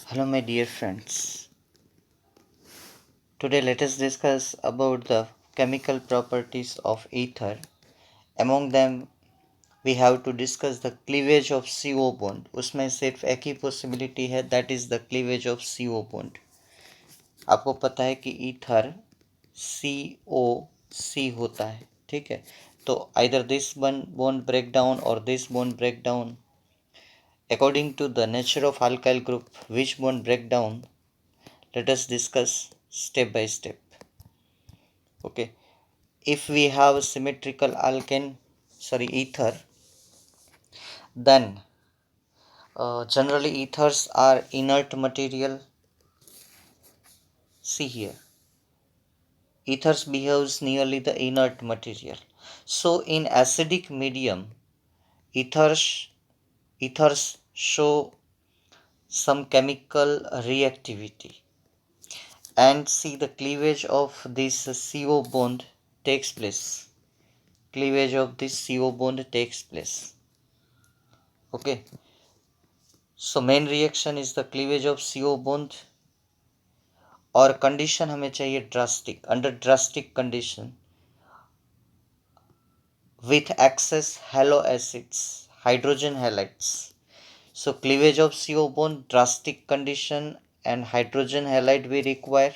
Hello, my dear friends. Today, let us discuss about the chemical properties of ether. Among them, we have to discuss the cleavage of CO bond. उसमें सिर्फ एक ही possibility है, that is the cleavage of CO bond. आपको पता है कि ether COC होता है, ठीक है. तो either this one bond break down or this bond break down. According to the nature of alkyl group, which bond break down? Let us discuss step by step. Okay, if we have symmetrical ether, then generally ethers are inert material. See here, ethers behaves nearly the inert material. So in acidic medium, ethers ethers show some chemical reactivity, and see the cleavage of this CO bond takes place. Cleavage of this CO bond takes place. Okay, so main reaction is the cleavage of CO bond. और condition हमें चाहिए drastic. Under drastic condition with excess halo acids, hydrogen halides. So cleavage of CO bond, drastic condition, and hydrogen halide we require.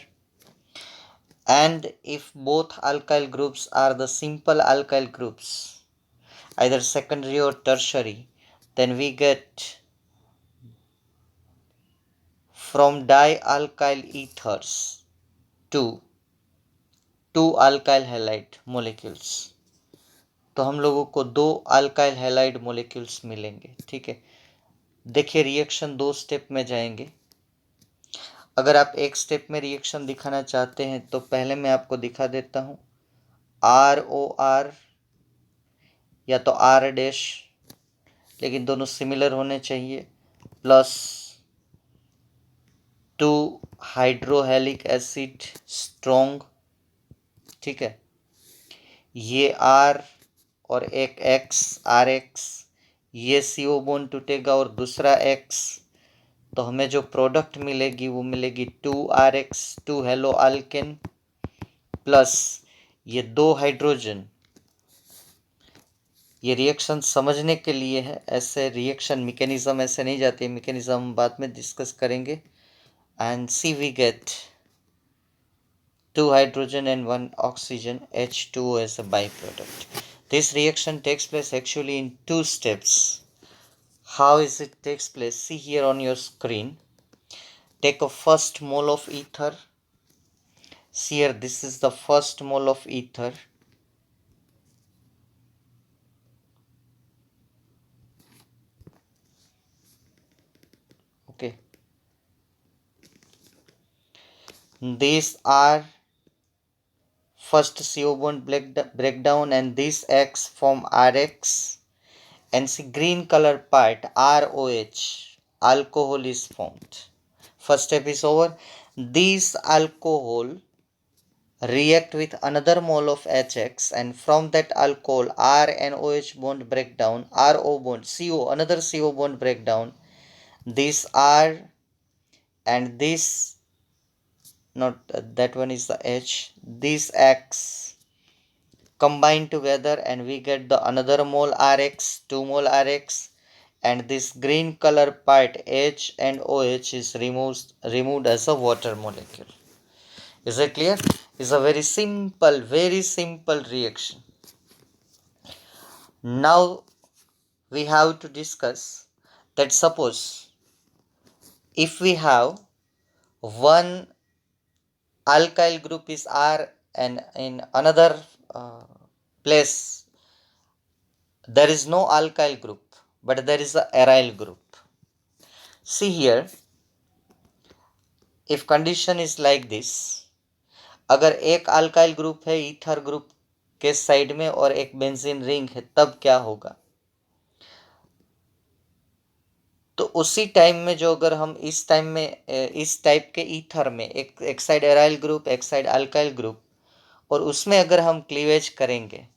And if both alkyl groups are the simple alkyl groups, either secondary or tertiary, then we get from dialkyl ethers to two alkyl halide molecules. तो हम लोगों को दो alkyl halide molecules मिलेंगे. ठीक है, देखिए reaction दो स्टेप में जाएंगे. अगर आप एक स्टेप में रिएक्शन दिखाना चाहते हैं तो पहले मैं आपको दिखा देता हूं. ROR या तो R डैश, लेकिन दोनों सिमिलर होने चाहिए, प्लस 2 हाइड्रोहेलिक एसिड स्ट्रॉन्ग. ठीक है, ये R और एक X RX, ये CO बॉन्ड टूटेगा और दूसरा X, तो हमें जो प्रोडक्ट मिलेगी वो मिलेगी 2RX 2 हेलो अल्केन प्लस ये दो हाइड्रोजन. ये रिएक्शन समझने के लिए है, ऐसे रिएक्शन मैकेनिज्म ऐसे नहीं जाती है, मैकेनिज्म हम बाद में डिस्कस करेंगे. And see we get 2 hydrogen and 1 oxygen H2O as a byproduct. This reaction takes place actually in two steps. How is it takes place? See here on your screen. Take a first mole of ether. See here, this is the first mole of ether. Okay. These are first CO bond breakdown, and this X form RX, and see green color part ROH, alcohol is formed. First step is over. This alcohol react with another mole of HX, and from that alcohol R and OH bond breakdown, RO bond CO, another CO bond breakdown. This R and this, not that one is the H, this X combine together and we get the another mole RX, 2 mole RX, and this green color part H and OH is removed as a water molecule. Is it clear? It's a very simple reaction. Now we have to discuss that suppose if we have one alkyl group is R and in another place there is no alkyl group but there is a aryl group. See here, if condition is like this, अगर एक alkyl group है ether group के side में और एक benzene ring है, तब क्या होगा? तो उसी टाइम में जो अगर हम इस टाइम में इस टाइप के ईथर में एक साइड एराइल ग्रुप एक साइड अल्काइल ग्रुप, और उसमें अगर हम क्लीवेज करेंगे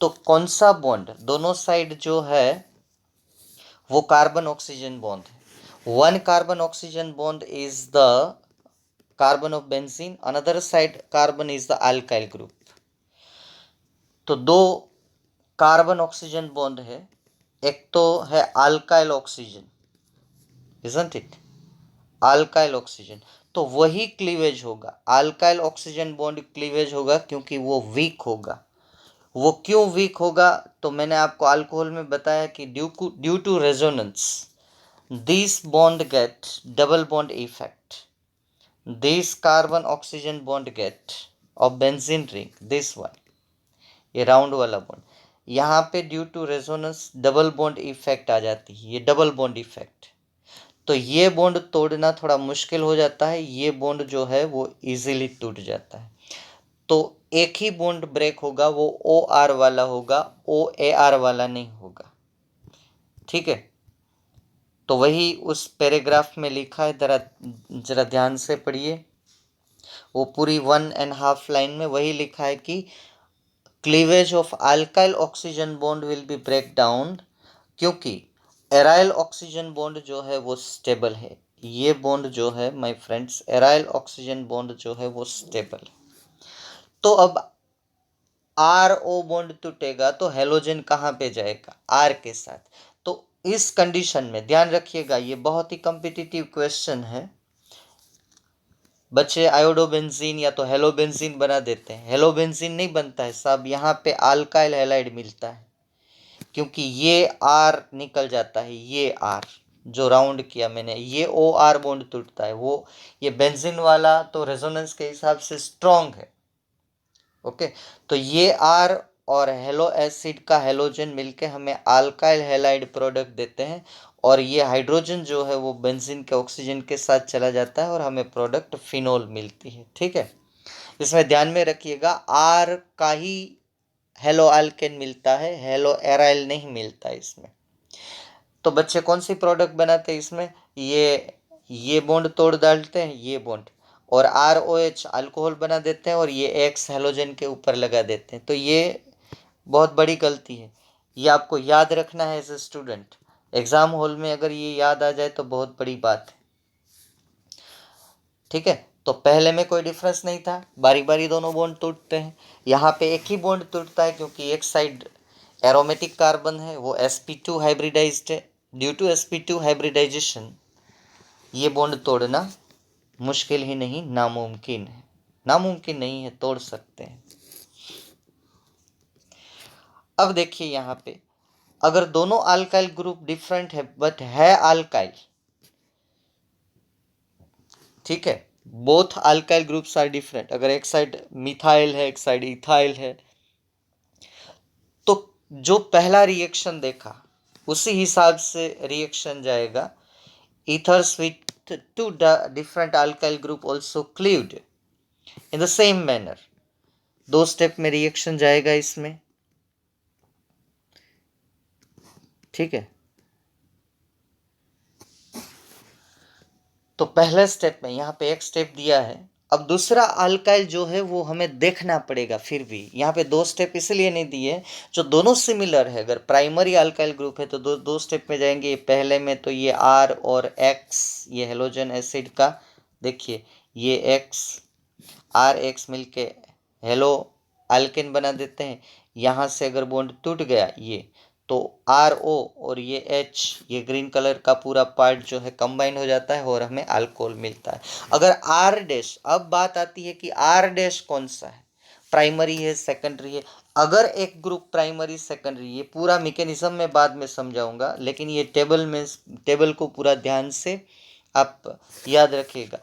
तो कौन सा बॉन्ड दोनों साइड जो है वो कार्बन ऑक्सीजन बॉन्ड है, One carbon oxygen bond is the carbon of benzene, another side carbon is the alkyl group. तो दो कार्बन ऑक्सीजन बॉन्ड है, एक तो है alkyl oxygen, isn't it? Alkyl oxygen, तो वही क्लीवेज होगा, अल्काइल ऑक्सीजन बॉन्ड क्लीवेज होगा क्योंकि वो वीक होगा। वो क्यों वीक होगा? तो मैंने आपको अल्कोहल में बताया कि due to resonance this bond get double bond effect, this carbon oxygen bond get of benzene ring, this one, ये राउंड वाला बॉन्ड, यहाँ पे due to resonance double bond effect आ जाती है, ये डबल बॉन्ड इफेक्ट, तो ये बॉन्ड तोड़ना थोड़ा मुश्किल हो जाता है, ये बॉन्ड जो है वो इजीली टूट जाता है। तो एक ही बॉन्ड ब्रेक होगा, वो ओ आर वाला होगा, ओ ए आर वाला नहीं होगा, ठीक है। तो वही उस पैराग्राफ में लिखा है, जरा ध्यान से पढ़िए, वो पूरी 1.5 लाइन में वही लिखा है कि cleavage of alkyl oxygen bond will be break down, क्योंकि एराइल ऑक्सीजन बॉन्ड जो है वो स्टेबल है। ये बॉन्ड जो है my friends, aryl oxygen bond जो है वो स्टेबल है। तो अब आर ओ बॉन्ड टूटेगा तो हेलोजन कहाँ पे जाएगा? आर के साथ। तो इस कंडीशन में ध्यान रखिएगा, ये बहुत ही कॉम्पिटिटिव क्वेश्चन है। बच्चे आयोडोबेंजीन या तो हेलोबेंजीन बना देते हैं, हेलोबेंजीन नहीं बनता है साहब, यहाँ पे अल्काइल हैलाइड मिलता है, क्योंकि ये आर निकल जाता है, ये आर जो राउंड किया मैंने, ये ओ आर बॉन्ड टूटता है, वो ये बेंजीन वाला तो रेजोनेंस के हिसाब से स्ट्रॉन्ग है, ओके। तो ये आर और हेलो एसिड का हेलोजन मिलके हमें अल्काइल हैलाइड प्रोडक्ट देते हैं, और ये हाइड्रोजन जो है वो बेंजीन के ऑक्सीजन के साथ चला जाता है और हमें प्रोडक्ट फिनोल मिलती है, ठीक है। इसमें ध्यान में रखिएगा, आर का ही हेलो अल्केन मिलता है, हेलो एराइल नहीं मिलता इसमें। तो बच्चे कौन सी प्रोडक्ट बनाते हैं इसमें? ये बॉन्ड तोड़ डालते हैं, ये बॉन्ड, और आर ओ एच अल्कोहल बना देते हैं, और ये एक्स हेलोजन के ऊपर लगा देते हैं। तो ये बहुत बड़ी गलती है, ये आपको याद रखना है as a student. Exam hall में अगर ये याद आ जाए तो बहुत बड़ी बात है, ठीक है। तो पहले में कोई डिफरेंस नहीं था, बारी बारी दोनों बॉन्ड टूटते हैं। यहाँ पे एक ही बॉन्ड टूटता है क्योंकि एक साइड एरोमेटिक कार्बन है, वो sp2 हाइब्रिडाइज्ड है। ड्यू टू sp2 हाइब्रिडाइजेशन ये बॉन्ड तोड़ना मुश्किल ही नहीं, नामुमकिन है। नामुमकिन नहीं है, तोड़ सकते हैं। अब देखिए यहाँ पे, अगर दोनों अल्काइल ग्रुप डिफरेंट है बट है अल्काइल, ठीक है, both alkyl groups are different, अगर एक साइड मिथाइल है एक साइड इथाइल है, तो जो पहला रिएक्शन देखा उसी हिसाब से रिएक्शन जाएगा। ethers with two different alkyl group also cleaved in the same manner, दो स्टेप में रिएक्शन जाएगा इसमें, ठीक है। तो पहले स्टेप में यहाँ पे एक स्टेप दिया है, अब दूसरा अल्काइल जो है वो हमें देखना पड़ेगा। फिर भी यहाँ पे दो स्टेप इसलिए नहीं दिए, जो दोनों सिमिलर है, अगर प्राइमरी अल्काइल ग्रुप है तो दो दो स्टेप में जाएंगे। पहले में तो ये आर और एक्स, ये हेलोजन एसिड का, देखिए ये एक्स आर एक्स मिलके हेलो अल्केन बना देते हैं। यहाँ से अगर बॉन्ड टूट गया ये, तो आर ओ और ये एच, ये ग्रीन कलर का पूरा पार्ट जो है कंबाइन हो जाता है और हमें अल्कोहल मिलता है। अगर आर डैश, अब बात आती है कि आर डैश कौन सा है, प्राइमरी है सेकेंडरी है। अगर एक ग्रुप प्राइमरी सेकेंडरी, ये पूरा मैकेनिज्म में बाद में समझाऊंगा, लेकिन ये टेबल को पूरा ध्यान से आप याद रखिएगा।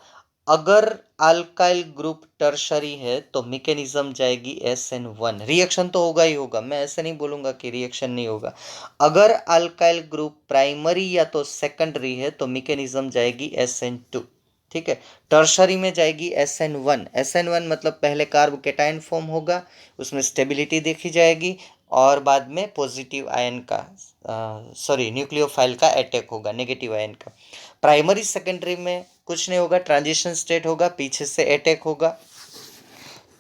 अगर अल्काइल ग्रुप टर्शरी है तो मैकेनिज्म जाएगी SN1, रिएक्शन तो होगा ही होगा, मैं ऐसे नहीं बोलूंगा कि रिएक्शन नहीं होगा। अगर अल्काइल ग्रुप प्राइमरी या तो सेकेंडरी है तो मैकेनिज्म जाएगी SN2, ठीक है। टर्शरी में जाएगी SN1। SN1 मतलब पहले कार्ब केटायन फॉर्म होगा, उसमें स्टेबिलिटी देखी जाएगी, और बाद में पॉजिटिव आयन का न्यूक्लियोफाइल का अटैक होगा, नेगेटिव आयन का। प्राइमरी सेकेंडरी में कुछ नहीं होगा, ट्रांजिशन स्टेट होगा, पीछे से अटैक होगा।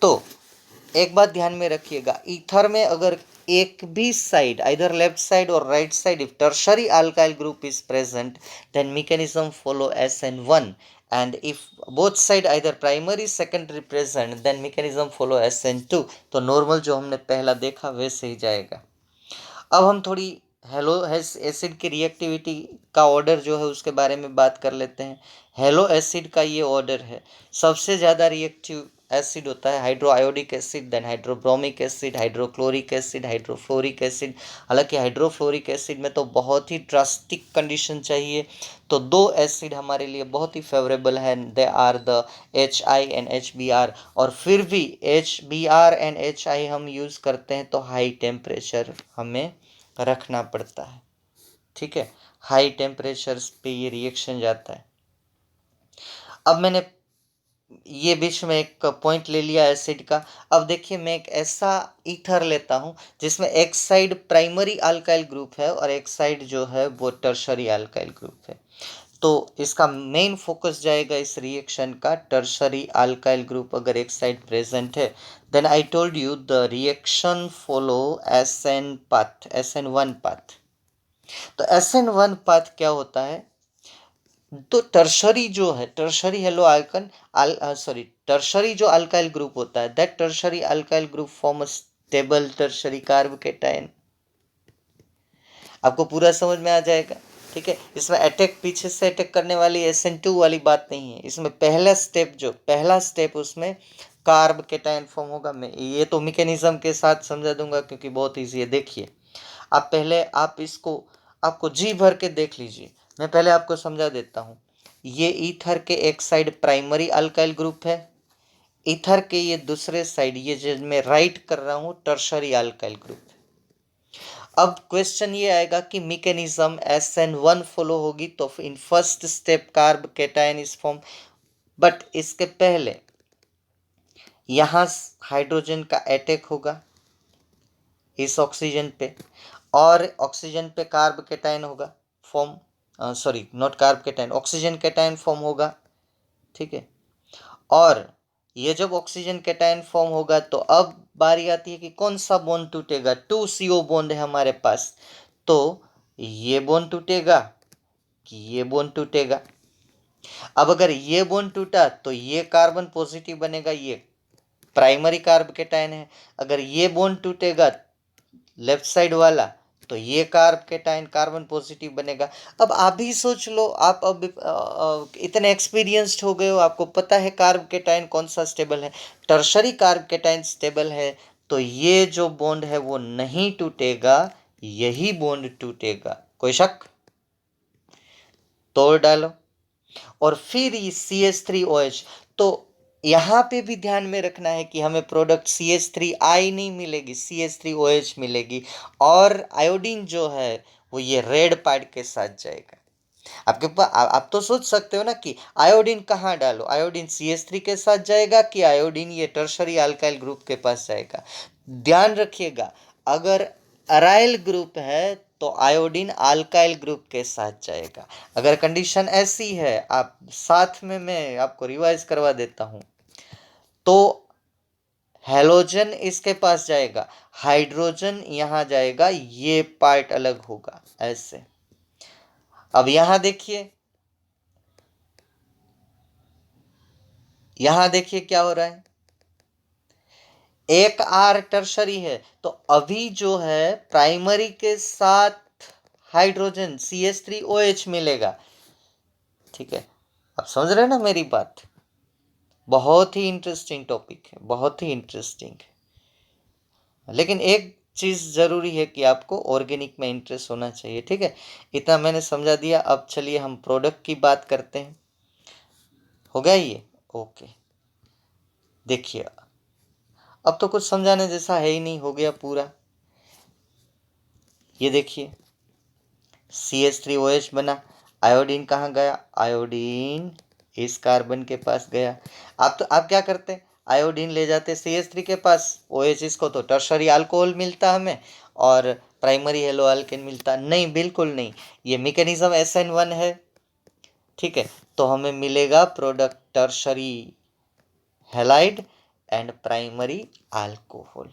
तो एक बात ध्यान में रखिएगा, ईथर में अगर एक भी side, either left side or right side, if tertiary alkyl group is present, then mechanism follow SN1, and if both side either primary secondary present, then mechanism follow SN2। तो नॉर्मल जो हमने पहला देखा वैसे ही जाएगा। अब हम थोड़ी हेलो एसिड की रिएक्टिविटी का ऑर्डर जो है उसके बारे में बात कर लेते हैं। हेलो एसिड का ये ऑर्डर है, सबसे ज़्यादा रिएक्टिव एसिड होता है hydroiodic acid, then hydrobromic acid, hydrochloric acid, hydrofluoric acid. हालांकि हाइड्रोफ्लोरिक एसिड में तो बहुत ही ड्रास्टिक कंडीशन चाहिए, तो दो एसिड हमारे लिए बहुत ही फेवरेबल है, they are the HI and HBr। और फिर भी HBr एंड HI हम यूज़ करते हैं तो हाई टेम्परेचर हमें रखना पड़ता है, ठीक है, हाई टेम्परेचर पे ये रिएक्शन जाता है। अब मैंने ये बीच में एक पॉइंट ले लिया एसिड का। अब देखिए मैं एक ऐसा ईथर लेता हूँ जिसमें एक साइड प्राइमरी अल्काइल ग्रुप है और एक साइड जो है वो टर्शरी अल्काइल ग्रुप है। तो इसका मेन फोकस जाएगा इस रिएक्शन का टर्शरी अल्काइल ग्रुप अगर एक साइड प्रेजेंट है, then I told you the reaction follow SN path, SN1 path. तो SN1 पाथ क्या होता है, तो टर्शरी जो है, टर्शरी हेलो अल्कन टर्शरी जो अल्काइल ग्रुप होता है, that tertiary alkyl group form a stable tertiary carbocation. आपको पूरा समझ में आ जाएगा, ठीक है। इसमें अटैक, पीछे से अटैक करने वाली SN2 वाली बात नहीं है। इसमें पहला स्टेप उसमें कार्ब केटायन फॉर्म होगा। मैं ये तो मैकेनिज्म के साथ समझा दूंगा क्योंकि बहुत ईजी है। देखिए आप पहले आप इसको आपको जी भर के देख लीजिए, मैं पहले आपको समझा देता हूँ। ये ईथर के एक साइड प्राइमरी अल्काइल ग्रुप है, ईथर के ये दूसरे साइड, ये जो मैं राइट कर रहा हूँ, टर्शरी अल्काइल ग्रुप। अब क्वेश्चन ये आएगा कि मैकेनिज्म SN1 फॉलो होगी तो in first step carb cation is form, but इसके पहले यहाँ हाइड्रोजन का अटैक होगा इस ऑक्सीजन पे, और ऑक्सीजन पे कार्ब केटायन होगा form, sorry not carb cation, oxygen cation form होगा, ठीक है। और ये जब ऑक्सीजन केटायन फॉर्म होगा तो अब बारी आती है कि कौन सा बॉन्ड टूटेगा। 2CO बॉन्ड है हमारे पास, तो ये बॉन्ड टूटेगा कि ये बॉन्ड टूटेगा। अब अगर ये बॉन्ड टूटा तो ये कार्बन पॉजिटिव बनेगा, ये प्राइमरी कार्ब केटायन है। अगर ये बॉन्ड टूटेगा लेफ्ट साइड वाला तो ये कार्ब केटायन कार्बन पॉजिटिव बनेगा। अब आप ही सोच लो, आप अब इतने एक्सपीरियंस्ड हो गए हो, आपको पता है कार्ब केटायन कौन सा स्टेबल है, टर्शरी कार्ब केटायन स्टेबल है, तो ये जो बॉन्ड है वो नहीं टूटेगा, यही बॉन्ड टूटेगा। कोई शक? तोड़ डालो। और फिर ये CH3OH, तो यहाँ पे भी ध्यान में रखना है कि हमें प्रोडक्ट CH3I नहीं मिलेगी, CH3OH मिलेगी, और आयोडीन जो है वो ये रेड पार्ट के साथ जाएगा। आपके पास आप तो सोच सकते हो ना कि आयोडीन कहाँ डालो, आयोडीन CH3 के साथ जाएगा कि आयोडीन ये टर्शरी अल्काइल ग्रुप के पास जाएगा। ध्यान रखिएगा, अगर अराइल ग्रुप है तो आयोडीन अल्काइल ग्रुप के साथ जाएगा। अगर कंडीशन ऐसी है, आप साथ में मैं आपको रिवाइज करवा देता हूं, तो हेलोजन इसके पास जाएगा, हाइड्रोजन यहां जाएगा, ये पार्ट अलग होगा ऐसे। अब यहां देखिए, यहां देखिए क्या हो रहा है, एक R टर्शरी है, तो अभी जो है प्राइमरी के साथ हाइड्रोजन CH3OH मिलेगा, ठीक है। आप समझ रहे हैं ना मेरी बात? बहुत ही इंटरेस्टिंग टॉपिक है, बहुत ही इंटरेस्टिंग है। लेकिन एक चीज जरूरी है कि आपको ऑर्गेनिक में इंटरेस्ट होना चाहिए, ठीक है। इतना मैंने समझा दिया। अब चलिए हम प्रोडक्ट की बात करते हैं। हो गया ये? ओके, देखिए अब तो कुछ समझाने जैसा है ही नहीं, हो गया पूरा। ये देखिए CH3OH बना, आयोडीन कहाँ गया, आयोडीन इस कार्बन के पास गया। आप क्या करते, आयोडीन ले जाते CH3 के पास, OH इसको तो टर्शरी अल्कोहल मिलता हमें और प्राइमरी हेलो अल्केन मिलता नहीं, बिल्कुल नहीं। ये मैकेनिज्म SN1 है, ठीक है। तो हमें मिलेगा product tertiary halide and primary alcohol.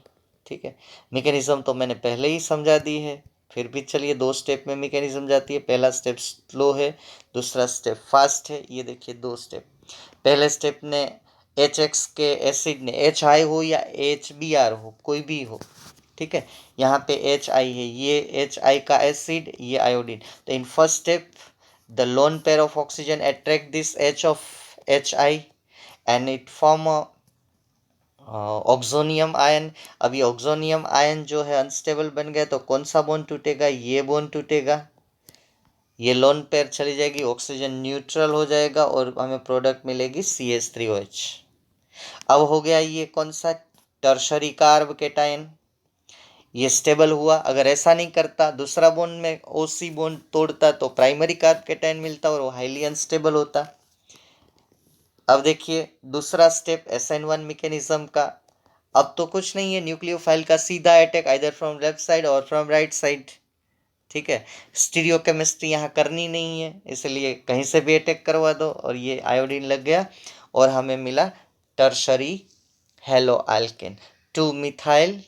ठीक है, मैकेनिज्म तो मैंने पहले ही समझा दी है, फिर भी चलिए 2 स्टेप में मैकेनिज्म जाती है। पहला स्टेप स्लो है, दूसरा स्टेप फास्ट है। ये देखिए 2 स्टेप। पहले स्टेप ने HX के एसिड ने HI हो या HBr हो, कोई भी हो, ठीक है, यहाँ पे HI है, ये HI का एसिड, ये आयोडीन। तो in first step the lone pair of oxygen attract this H of HI and it form oxonium ion. अभी ऑक्सोनियम आयन जो है अनस्टेबल बन गया, तो कौन सा बॉन्ड टूटेगा? ये बॉन्ड टूटेगा, ये लोन पेयर चली जाएगी, ऑक्सीजन न्यूट्रल हो जाएगा और हमें प्रोडक्ट मिलेगी CH3OH। अब हो गया ये कौन सा? टर्शरी कार्ब केटायन, ये स्टेबल हुआ। अगर ऐसा नहीं करता, दूसरा बॉन्ड में OC बॉन्ड तोड़ता, तो प्राइमरी कार्ब केटायन मिलता और वो हाईली अनस्टेबल होता। अब देखिए दूसरा स्टेप SN1 मैकेनिज्म का। अब तो कुछ नहीं है, न्यूक्लियोफाइल का सीधा attack either from left side और फ्रॉम राइट साइड, ठीक है। स्टीरियो केमिस्ट्री यहाँ करनी नहीं है, इसलिए कहीं से भी अटैक करवा दो और ये आयोडीन लग गया और हमें मिला tertiary hello alkane, 2 methyl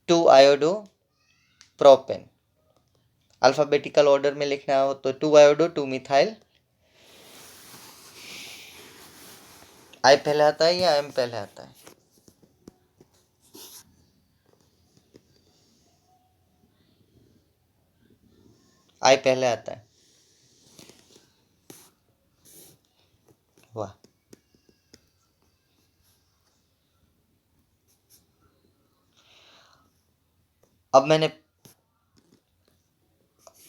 2 iodo propane. Alphabetical order में लिखना हो तो 2 आयोडो 2 मिथाइल। आई पहले आता है या एम पहले आता है? आई पहले आता है। वाह, अब मैंने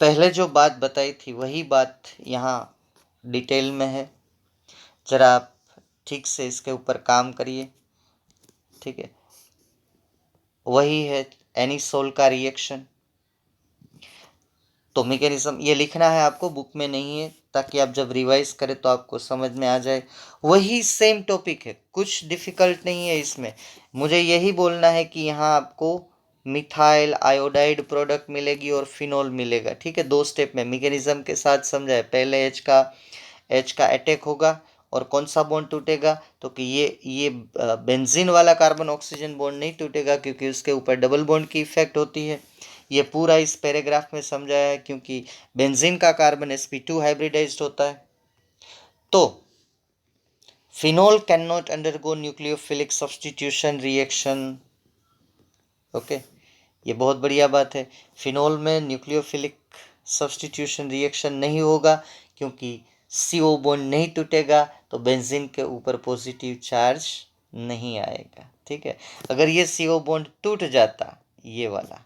पहले जो बात बताई थी वही बात यहाँ डिटेल में है, जरा आप ठीक से इसके ऊपर काम करिए, ठीक है। वही है एनिसोल का रिएक्शन। तो मैकेनिज्म ये लिखना है आपको, बुक में नहीं है, ताकि आप जब रिवाइज करें तो आपको समझ में आ जाए। वही सेम टॉपिक है, कुछ डिफिकल्ट नहीं है इसमें। मुझे यही बोलना है कि यहाँ आपको मिथाइल आयोडाइड प्रोडक्ट मिलेगी और फिनोल मिलेगा, ठीक है। 2 स्टेप में मैकेनिज्म के साथ समझाए। पहले H का अटैक होगा और कौन सा बॉन्ड टूटेगा? तो कि ये बेंजीन वाला कार्बन ऑक्सीजन बॉन्ड नहीं टूटेगा, क्योंकि उसके ऊपर डबल बॉन्ड की इफेक्ट होती है। ये पूरा इस पैराग्राफ में समझाया है, क्योंकि बेंजीन का कार्बन sp2 हाइब्रिडाइज्ड होता है। तो phenol can not undergo nucleophilic substitution reaction. Okay, ये बहुत बढ़िया बात है। फिनोल में न्यूक्लियोफिलिक सब्स्टिट्यूशन रिएक्शन नहीं होगा, क्योंकि CO बॉन्ड नहीं टूटेगा, तो बेंजीन के ऊपर पॉजिटिव चार्ज नहीं आएगा, ठीक है। अगर ये CO बॉन्ड टूट जाता, ये वाला,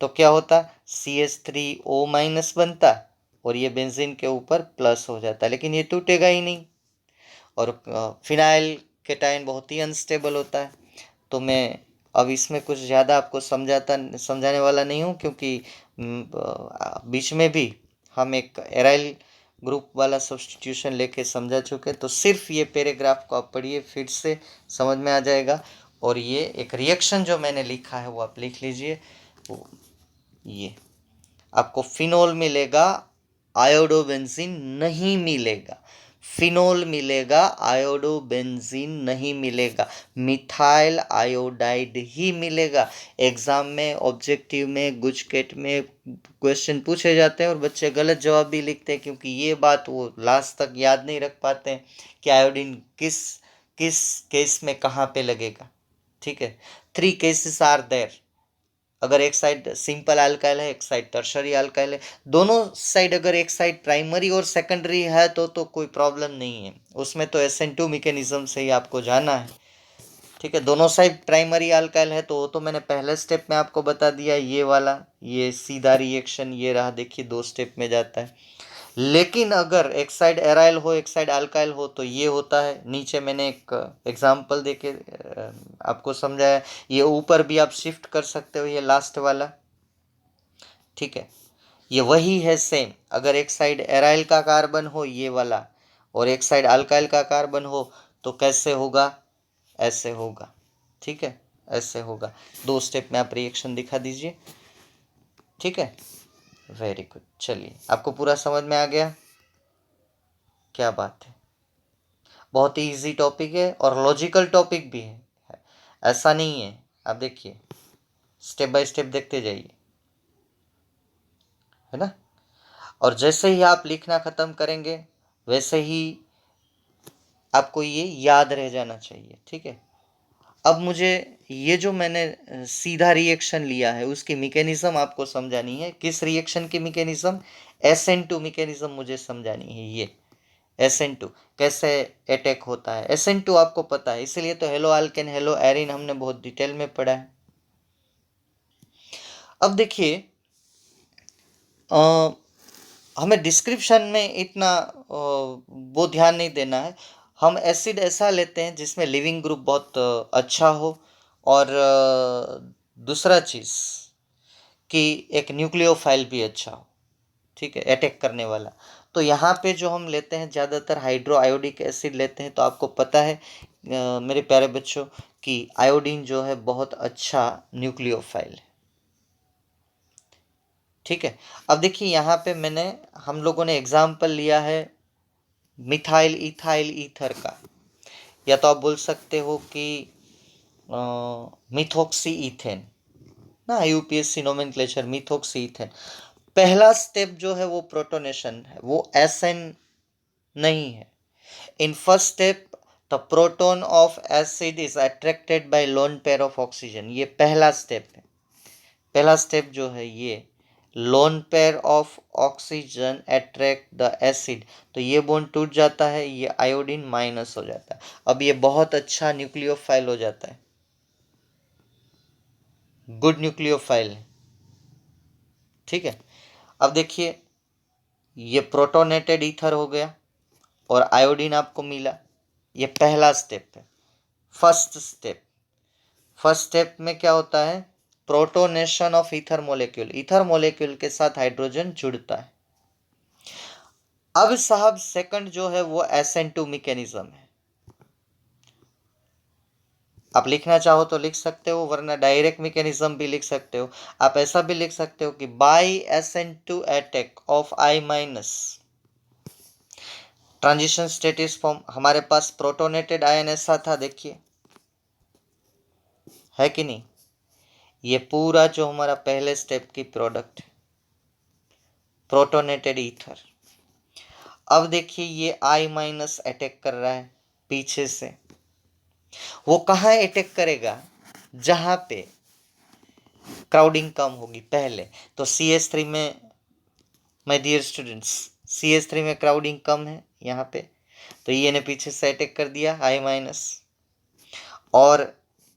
तो क्या होता? CH3O- बनता और ये बेंजीन के ऊपर प्लस हो जाता, लेकिन ये टूटेगा ही नहीं। और फिनाइल केटायन बहुत ही अनस्टेबल होता है। तो मैं अब इसमें कुछ ज़्यादा आपको समझाने वाला नहीं हूँ, क्योंकि बीच में भी हम एक एराइल ग्रुप वाला सब्स्टिट्यूशन लेके समझा चुके। तो सिर्फ ये पैराग्राफ को आप पढ़िए, फिर से समझ में आ जाएगा। और ये एक रिएक्शन जो मैंने लिखा है वो आप लिख लीजिए। ये आपको फिनोल मिलेगा, आयोडोबेंजीन नहीं मिलेगा। फिनोल मिलेगा, आयोडोबेंजीन नहीं मिलेगा, मिथाइल आयोडाइड ही मिलेगा। एग्जाम में, ऑब्जेक्टिव में, गुजकेट में क्वेश्चन पूछे जाते हैं और बच्चे गलत जवाब भी लिखते हैं, क्योंकि ये बात वो लास्ट तक याद नहीं रख पाते हैं कि आयोडीन किस किस केस में कहाँ पे लगेगा, ठीक है। 3 केसेस आर देयर। अगर एक साइड सिंपल अल्काइल है, एक साइड टर्शरी अल्काइल है, दोनों साइड अगर एक साइड प्राइमरी और सेकेंडरी है तो कोई प्रॉब्लम नहीं है, उसमें तो SN2 मैकेनिज्म से ही आपको जाना है, ठीक है। दोनों साइड प्राइमरी अल्काइल है तो वो तो मैंने पहले स्टेप में आपको बता दिया। ये वाला, ये सीधा रिएक्शन ये रहा, देखिए 2 स्टेप में जाता है। लेकिन अगर एक साइड एराइल हो, एक साइड अल्काइल हो, तो ये होता है। नीचे मैंने एक एग्जांपल देके आपको समझाया। ये ऊपर भी आप शिफ्ट कर सकते हो, ये लास्ट वाला, ठीक है। ये वही है सेम। अगर एक साइड एराइल का कार्बन हो, ये वाला, और एक साइड अल्काइल का कार्बन हो, तो कैसे होगा? ऐसे होगा, ठीक है, ऐसे होगा। 2 स्टेप में आप रिएक्शन दिखा दीजिए, ठीक है। वेरी गुड, चलिए आपको पूरा समझ में आ गया? क्या बात है, बहुत ही इजी टॉपिक है और लॉजिकल टॉपिक भी है। ऐसा नहीं है। आप देखिए, स्टेप बाय स्टेप देखते जाइए, है ना। और जैसे ही आप लिखना ख़त्म करेंगे वैसे ही आपको ये याद रह जाना चाहिए, ठीक है। अब मुझे ये जो मैंने सीधा रिएक्शन लिया है उसकी मैकेनिज्म आपको समझानी है। किस रिएक्शन की मैकेनिज्म? SN2 मैकेनिज्म मुझे समझानी है। ये SN2 कैसे अटैक होता है, SN2 आपको पता है, इसलिए तो हेलो अल्केन हेलो एरिन हमने बहुत डिटेल में पढ़ा है। अब देखिए, हमें डिस्क्रिप्शन में इतना वो ध्यान नहीं देना है। हम एसिड ऐसा लेते हैं जिसमें लिविंग ग्रुप बहुत अच्छा हो, और दूसरा चीज़ कि एक न्यूक्लियोफाइल भी अच्छा हो, ठीक है, अटैक करने वाला। तो यहाँ पे जो हम लेते हैं ज़्यादातर हाइड्रो आयोडिक एसिड लेते हैं। तो आपको पता है मेरे प्यारे बच्चों कि आयोडीन जो है बहुत अच्छा न्यूक्लियोफाइल है, ठीक है। अब देखिए यहाँ पे हम लोगों ने एग्जाम्पल लिया है मिथाइल इथाइल ईथर का, या तो आप बोल सकते हो कि मिथॉक्सी इथेन ना, यूपीएससी नोमेनक्लेचर मिथॉक्सी इथेन। पहला स्टेप जो है वो प्रोटोनेशन है, वो एसएन नहीं है। In first step the proton of acid is attracted by lone pair of oxygen. ये पहला स्टेप है। पहला स्टेप जो है ये lone pair of oxygen attract the acid, तो ये बॉन्ड टूट जाता है, ये आयोडीन माइनस हो जाता है। अब ये बहुत अच्छा न्यूक्लियोफाइल हो जाता है, गुड न्यूक्लियोफाइल है, ठीक है। अब देखिए ये प्रोटोनेटेड ईथर हो गया और आयोडीन आपको मिला। ये पहला स्टेप है, फर्स्ट स्टेप। फर्स्ट स्टेप में क्या होता है? प्रोटोनेशन ऑफ ईथर मोलेक्यूल के साथ हाइड्रोजन जुड़ता है। अब साहब सेकंड जो है वो SN2 मैकेनिज्म है। आप लिखना चाहो तो लिख सकते हो, वरना डायरेक्ट मैकेनिज्म भी लिख सकते हो। आप ऐसा भी लिख सकते हो कि by SN2 attack of I-, transition states form. हमारे पास प्रोटोनेटेड आयन ऐसा था, देखिए है कि नहीं। ये पूरा जो हमारा पहले स्टेप की प्रोडक्ट, प्रोटोनेटेड ईथर। अब देखिए ये I- अटैक कर रहा है पीछे से। वो कहाँ अटैक करेगा? जहां पे क्राउडिंग कम होगी पहले। तो CH3 में, माय डियर स्टूडेंट्स, CH3 में क्राउडिंग कम है यहाँ पे, तो ये ने पीछे से अटैक कर दिया I-, और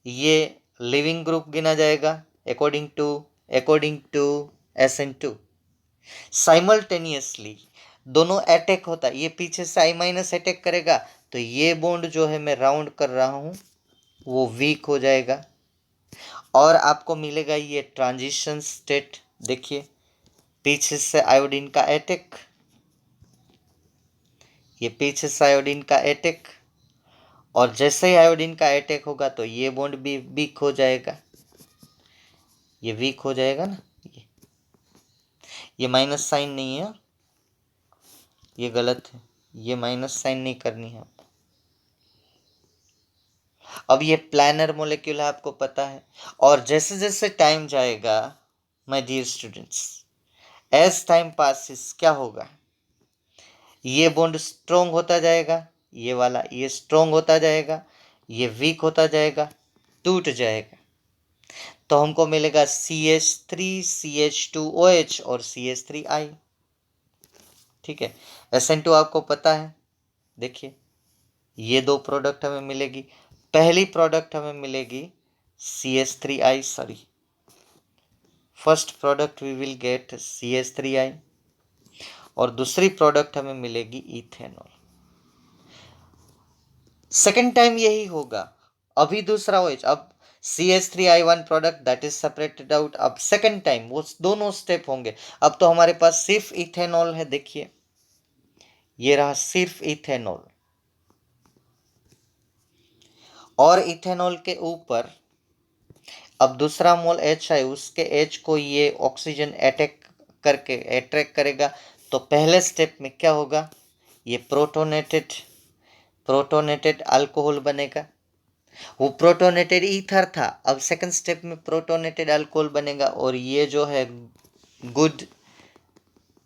ये लिविंग ग्रुप गिना जाएगा अकॉर्डिंग टू SN2। साइमल्टेनियसली दोनों अटैक होता है। ये पीछे से I- अटैक करेगा तो ये बॉन्ड जो है मैं राउंड कर रहा हूं वो वीक हो जाएगा, और आपको मिलेगा ये ट्रांजिशन स्टेट। देखिए पीछे से आयोडीन का अटैक, ये पीछे से आयोडीन का अटैक, और जैसे ही आयोडीन का अटैक होगा तो ये बॉन्ड भी वीक हो जाएगा। ये वीक हो जाएगा ना, ये माइनस साइन नहीं है, ये गलत है, ये माइनस साइन नहीं करनी है आपको। अब ये प्लानर मोलेक्यूल है, आपको पता है। और जैसे जैसे टाइम जाएगा my dear students, as time passes क्या होगा? ये बॉन्ड स्ट्रोंग होता जाएगा, ये वाला ये स्ट्रोंग होता जाएगा, ये वीक होता जाएगा, टूट जाएगा। तो हमको मिलेगा CH3 CH2OH और CH3I, ठीक है। SN2 आपको पता है। देखिए ये दो प्रोडक्ट हमें मिलेगी। पहली प्रोडक्ट हमें मिलेगी CH3I, sorry, first product we will get CH3I, और दूसरी प्रोडक्ट हमें मिलेगी इथेनॉल। सेकेंड टाइम यही होगा। अभी दूसरा OH, अब CH3I1 product that is separated out. अब सेकेंड टाइम वो दोनों स्टेप होंगे। अब तो हमारे पास सिर्फ इथेनॉल है, देखिए ये रहा सिर्फ इथेनॉल, और इथेनॉल के ऊपर अब दूसरा मोल H है, उसके H को ये ऑक्सीजन अटैक करके अट्रैक्ट करेगा। तो पहले स्टेप में क्या होगा? ये प्रोटोनेटेड अल्कोहल बनेगा, वो प्रोटोनेटेड ईथर था, अब सेकंड स्टेप में प्रोटोनेटेड अल्कोहल बनेगा और ये जो है गुड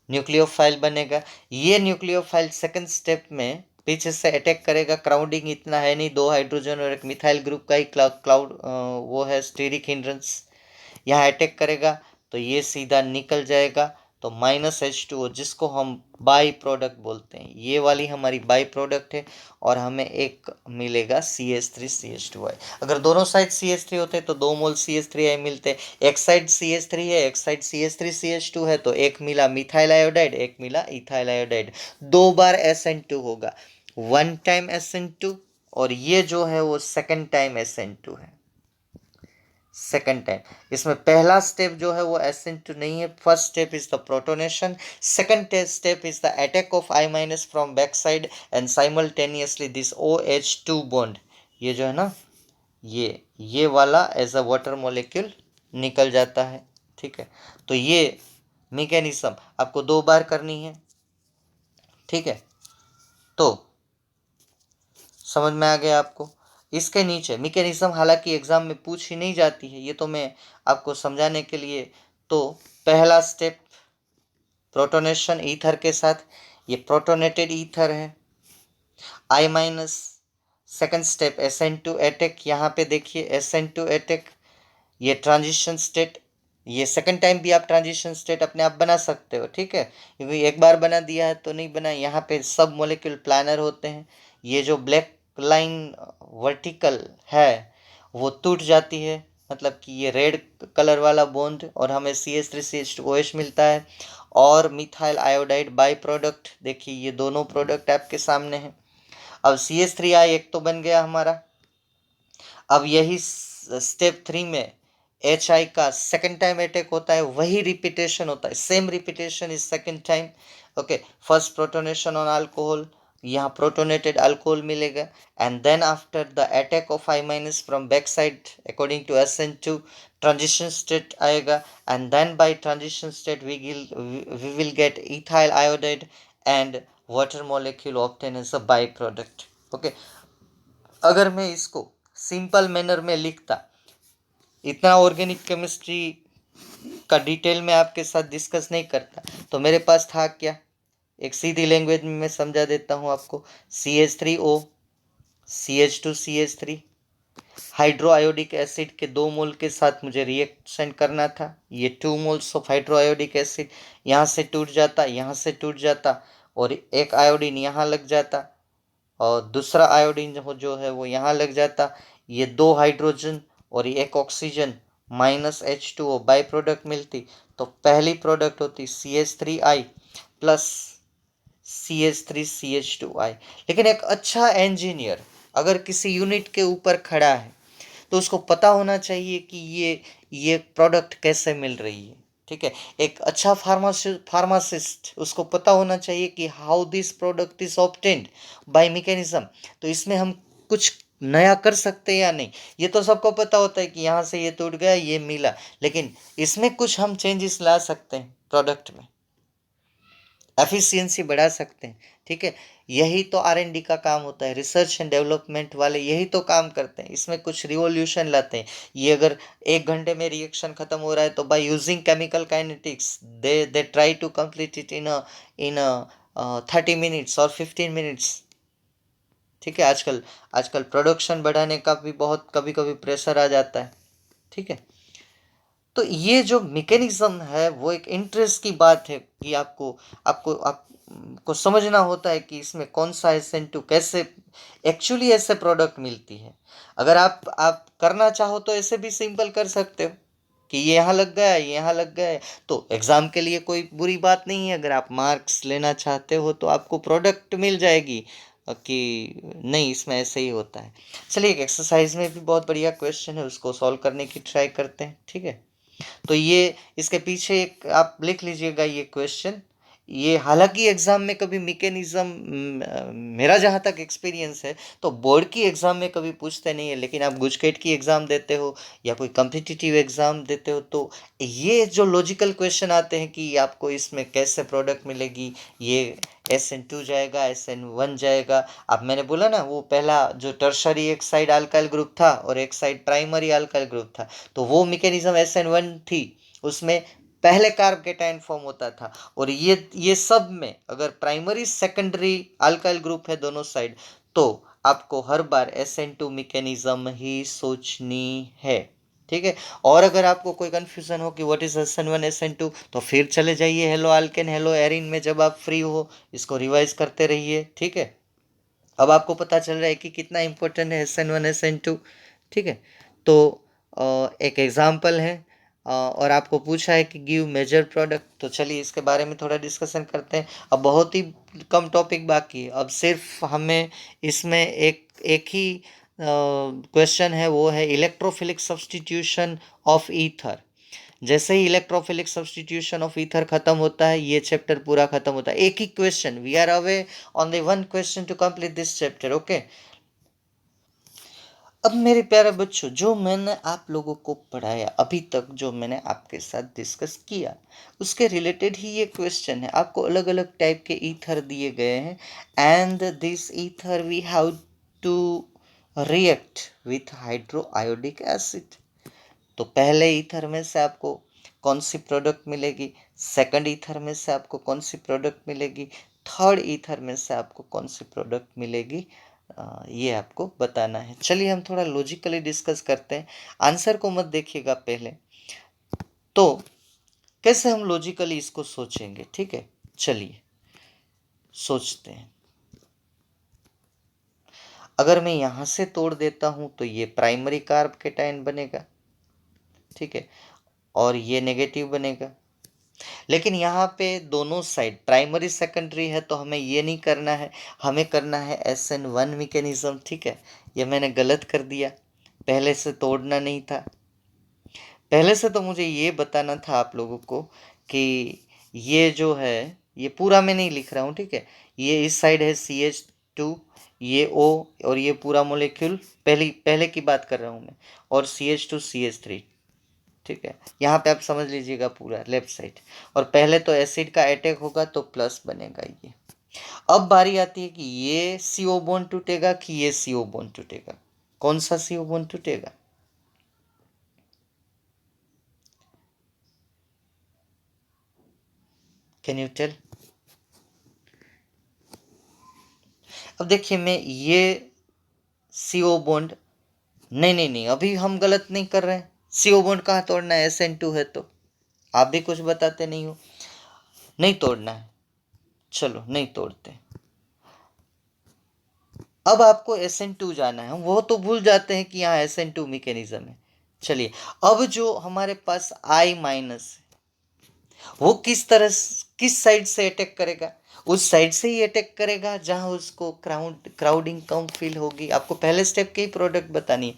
न्यूक्लियोफाइल बनेगा। ये न्यूक्लियोफाइल सेकंड स्टेप में पीछे से अटैक करेगा, क्राउडिंग इतना है नहीं, 2 हाइड्रोजन और एक मिथाइल ग्रुप का ही क्लाउड वो है स्टीरिक हिंड्रेंस, यहाँ अटैक करेगा तो ये सीधा निकल जाएगा। तो -H2O जिसको हम बाई प्रोडक्ट बोलते हैं, ये वाली हमारी बाई प्रोडक्ट है और हमें एक मिलेगा CH3CH2I। अगर दोनों साइड CH3 होते तो 2 मोल CH3I मिलते, एक साइड CH3 है एक साइड CH3CH2 है, तो एक मिला मिथाइल आयोडाइड एक मिला इथाइल आयोडाइड, 2 बार SN2 होगा, 1 टाइम SN2 और ये जो है वो सेकंड टाइम SN2 है, सेकंड टाइम। इसमें पहला स्टेप जो है वो SN2 नहीं है, first step is the protonation, second step is the attack of I- from back side and simultaneously this OH2 bond, ये जो है ना ये वाला एज अ वाटर मॉलिक्यूल निकल जाता है। ठीक है, तो ये मैकेनिज्म आपको 2 बार करनी है। ठीक है, तो समझ में आ गया आपको। इसके नीचे मैकेनिज्म हालांकि एग्जाम में पूछी नहीं जाती है, ये तो मैं आपको समझाने के लिए। तो पहला स्टेप प्रोटोनेशन ईथर के साथ, ये प्रोटोनेटेड ईथर है I-, second step SN2 attack, यहाँ पे देखिए SN2 अटैक, ये ट्रांजिशन स्टेट, ये सेकंड टाइम भी आप ट्रांजिशन स्टेट अपने आप बना सकते हो। ठीक है, क्योंकि एक बार बना दिया है तो नहीं बना, यहाँ पे सब मोलिक्यूल प्लानर होते हैं। ये जो ब्लैक लाइन वर्टिकल है वो टूट जाती है, मतलब कि ये रेड कलर वाला बॉन्ड, और हमें CH3CH2OH मिलता है और मिथाइल आयोडाइड बाई प्रोडक्ट। देखिए ये दोनों प्रोडक्ट आपके सामने हैं। अब CH3I एक तो बन गया हमारा। अब यही स्टेप 3 में HI का सेकंड टाइम अटैक होता है, वही रिपीटेशन होता है, same repetition is second time. Okay, first protonation on alcohol, यहाँ प्रोटोनेटेड अल्कोहल मिलेगा and then after the attack of I- from back side according to SN2 transition state आएगा and then by transition state we will get ethyl iodide and water molecule obtain as a by product. Okay, अगर मैं इसको simple manner में लिखता, इतना organic chemistry का detail में आपके साथ डिस्कस नहीं करता, तो मेरे पास था क्या, एक सीधी लैंग्वेज में मैं समझा देता हूँ आपको। CH3O CH2CH3 hydro iodic acid के 2 मोल के साथ मुझे रिएक्शन करना था, ये 2 moles of hydro iodic acid यहाँ से टूट जाता, यहाँ से टूट जाता और एक आयोडीन यहाँ लग जाता और दूसरा आयोडीन जो है वो यहाँ लग जाता, ये 2 हाइड्रोजन और एक ऑक्सीजन -H2O बाई प्रोडक्ट मिलती, तो पहली प्रोडक्ट होती CH3I प्लस CH3CH2I। लेकिन एक अच्छा इंजीनियर अगर किसी यूनिट के ऊपर खड़ा है तो उसको पता होना चाहिए कि ये प्रोडक्ट कैसे मिल रही है। ठीक है, एक अच्छा फार्मासिस्ट उसको पता होना चाहिए कि how this product is obtained by mechanism, तो इसमें हम कुछ नया कर सकते हैं या नहीं। ये तो सबको पता होता है कि यहाँ से ये टूट गया ये मिला, लेकिन इसमें कुछ हम चेंजेस ला सकते हैं, प्रोडक्ट में एफिशिएंसी बढ़ा सकते हैं। ठीक है, यही तो R&D का काम होता है, रिसर्च एंड डेवलपमेंट वाले यही तो काम करते हैं, इसमें कुछ रिवॉल्यूशन लाते हैं। ये अगर 1 घंटे में रिएक्शन खत्म हो रहा है तो by using chemical kinetics they try to complete it in 30 minutes और 15 मिनट्स। ठीक है, आजकल आजकल प्रोडक्शन बढ़ाने का भी बहुत कभी कभी प्रेशर आ जाता है। ठीक है, तो ये जो मैकेनिज्म है वो एक इंटरेस्ट की बात है कि आपको समझना होता है कि इसमें कौन सा SN2 कैसे एक्चुअली ऐसे प्रोडक्ट मिलती है। अगर आप करना चाहो तो ऐसे भी सिंपल कर सकते हो कि ये यहाँ लग गया ये यहाँ लग गया है, तो एग्जाम के लिए कोई बुरी बात नहीं है। अगर आप मार्क्स लेना चाहते हो तो आपको प्रोडक्ट मिल जाएगी कि नहीं इसमें ऐसे ही होता है। चलिए, एक एक्सरसाइज में भी बहुत बढ़िया क्वेश्चन है, उसको सॉल्व करने की ट्राई करते हैं। ठीक है, तो ये इसके पीछे एक आप लिख लीजिएगा ये क्वेश्चन, ये हालांकि एग्जाम में कभी मैकेनिज्म, मेरा जहाँ तक एक्सपीरियंस है तो बोर्ड की एग्जाम में कभी पूछते नहीं है, लेकिन आप गुजकेट की एग्जाम देते हो या कोई कम्पिटिटिव एग्जाम देते हो तो ये जो लॉजिकल क्वेश्चन आते हैं कि आपको इसमें कैसे प्रोडक्ट मिलेगी, ये SN2 जाएगा, SN1 जाएगा। अब मैंने बोला ना, वो पहला जो टर्शरी एक साइड अल्काइल ग्रुप था और एक साइड प्राइमरी अल्काइल ग्रुप था, तो वो मैकेनिज्म SN1 थी, उसमें पहले कार्ब केटायन फॉर्म होता था। और ये सब में अगर प्राइमरी सेकेंडरी अल्काइल ग्रुप है दोनों साइड, तो आपको हर बार SN2 मैकेनिज्म ही सोचनी है, ठीक है। और अगर आपको कोई कंफ्यूजन हो कि व्हाट इज SN1 SN2, तो फिर चले जाइए हेलो अल्केन हेलो एरिन में, जब आप फ्री हो इसको रिवाइज करते रहिए, ठीक है। अब आपको पता चल रहा है कि कितना इंपॉर्टेंट है SN1 SN2, ठीक है। तो एक एग्जाम्पल है, और आपको पूछा है कि गिव मेजर प्रोडक्ट, तो चलिए इसके बारे में थोड़ा डिस्कशन करते हैं। अब बहुत ही कम टॉपिक बाकी है, अब सिर्फ हमें इसमें एक एक ही क्वेश्चन है, वो है इलेक्ट्रोफिलिक सब्सटीट्यूशन ऑफ ईथर। जैसे ही इलेक्ट्रोफिलिक सब्सटीट्यूशन ऑफ ईथर खत्म होता है, ये चैप्टर पूरा खत्म होता है। एक ही question, we are away on the one question to complete this chapter, okay. अब मेरे प्यारे बच्चों, जो मैंने आप लोगों को पढ़ाया अभी तक, जो मैंने आपके साथ डिस्कस किया, उसके रिलेटेड ही ये क्वेश्चन है। आपको अलग अलग टाइप के ईथर दिए गए हैं, and this ether we have to react with hydroiodic acid. तो पहले ईथर में से आपको कौन सी प्रोडक्ट मिलेगी, सेकंड ईथर में से आपको कौन सी प्रोडक्ट मिलेगी, थर्ड ईथर में से आपको कौन सी प्रोडक्ट मिलेगी, ये आपको बताना है। चलिए हम थोड़ा लॉजिकली डिस्कस करते हैं, आंसर को मत देखिएगा पहले। तो कैसे हम लॉजिकली इसको सोचेंगे, ठीक है, चलिए सोचते हैं। अगर मैं यहां से तोड़ देता हूं तो ये प्राइमरी कार्ब केटायन बनेगा, ठीक है, और ये नेगेटिव बनेगा। लेकिन यहाँ पे दोनों साइड प्राइमरी सेकेंडरी है, तो हमें ये नहीं करना है, हमें करना है SN1 मैकेनिज्म, ठीक है। ये मैंने गलत कर दिया, पहले से तोड़ना नहीं था। पहले से तो मुझे ये बताना था आप लोगों को कि ये जो है, ये पूरा मैं नहीं लिख रहा हूँ, ठीक है। ये इस साइड है CH2, ये O, और ये पूरा मोलिक्यूल पहले पहले की बात कर रहा हूँ मैं, और CH2 CH3, ठीक है। यहाँ पे आप समझ लीजिएगा पूरा लेफ्ट साइड, और पहले तो एसिड का अटैक होगा तो प्लस बनेगा ये। अब बारी आती है कि ये CO बॉन्ड टूटेगा कि ये CO बॉन्ड टूटेगा, कौन सा CO बॉन्ड टूटेगा? Can you tell? अब देखिए, मैं ये CO बॉन्ड, नहीं नहीं नहीं, अभी हम गलत नहीं कर रहे हैं। CO बॉन्ड कहाँ तोड़ना है? SN2 है तो। आप भी कुछ बताते नहीं हो, नहीं तोड़ना है, चलो नहीं तोड़ते। अब आपको SN2 जाना है, हम वो तो भूल जाते हैं कि यहाँ SN2 मैकेनिज्म है। चलिए, अब जो हमारे पास I माइनस, वो किस तरह, किस साइड से अटैक करेगा? उस साइड से ही अटैक करेगा जहां उसको क्राउडिंग कम फील होगी। आपको पहले स्टेप की प्रोडक्ट बतानी है।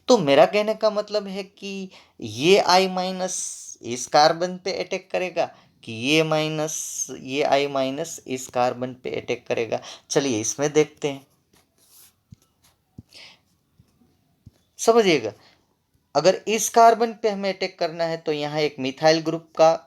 तो मेरा कहने का मतलब है कि ये I माइनस इस कार्बन पे अटैक करेगा, कि ये I माइनस इस कार्बन पे अटैक करेगा। चलिए इसमें देखते हैं, समझिएगा। अगर इस कार्बन पे हमें अटैक करना है तो यहाँ एक मिथाइल ग्रुप का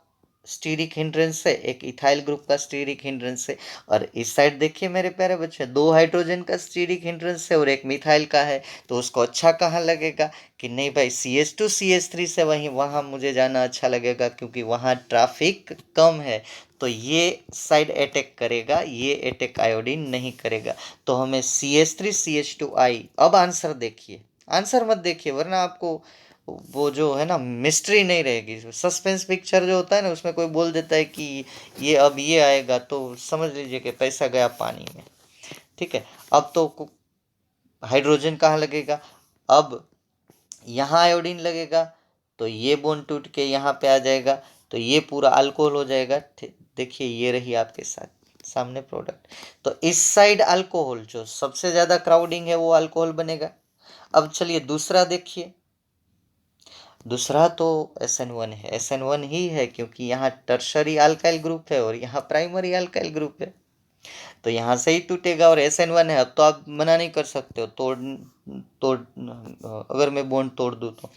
स्टीरिक हिंड्रेंस है, एक इथाइल ग्रुप का स्टीरिक हिंड्रेंस है। और इस साइड देखिए मेरे प्यारे बच्चे, दो हाइड्रोजन का स्टीरिक हिंड्रेंस है और एक मिथाइल का है। तो उसको अच्छा कहाँ लगेगा कि नहीं भाई, CH2 CH3 से वहीं वहाँ मुझे जाना अच्छा लगेगा, क्योंकि वहाँ ट्रैफिक कम है। तो ये साइड अटैक करेगा, ये अटैक आयोडीन नहीं करेगा। तो हमें CH3 CH2I। अब आंसर देखिए, आंसर मत देखिए वरना आपको वो जो है ना मिस्ट्री नहीं रहेगी। सस्पेंस पिक्चर जो होता है ना, उसमें कोई बोल देता है कि ये अब ये आएगा, तो समझ लीजिए कि पैसा गया पानी में, ठीक है। अब तो हाइड्रोजन कहाँ लगेगा? अब यहाँ आयोडीन लगेगा, तो ये बॉन्ड टूट के यहाँ पे आ जाएगा, तो ये पूरा अल्कोहल हो जाएगा। देखिए ये रही आपके साथ सामने प्रोडक्ट। तो इस साइड अल्कोहल, जो सबसे ज्यादा क्राउडिंग है वो अल्कोहल बनेगा। अब चलिए दूसरा देखिए, दूसरा तो SN1 है, SN1 ही है क्योंकि यहाँ टर्शरी अल्काइल ग्रुप है और यहाँ प्राइमरी अल्काइल ग्रुप है, तो यहाँ से ही टूटेगा और SN1 है। अब तो आप मना नहीं कर सकते हो, तोड़ अगर मैं बॉन्ड तोड़ दूँ तो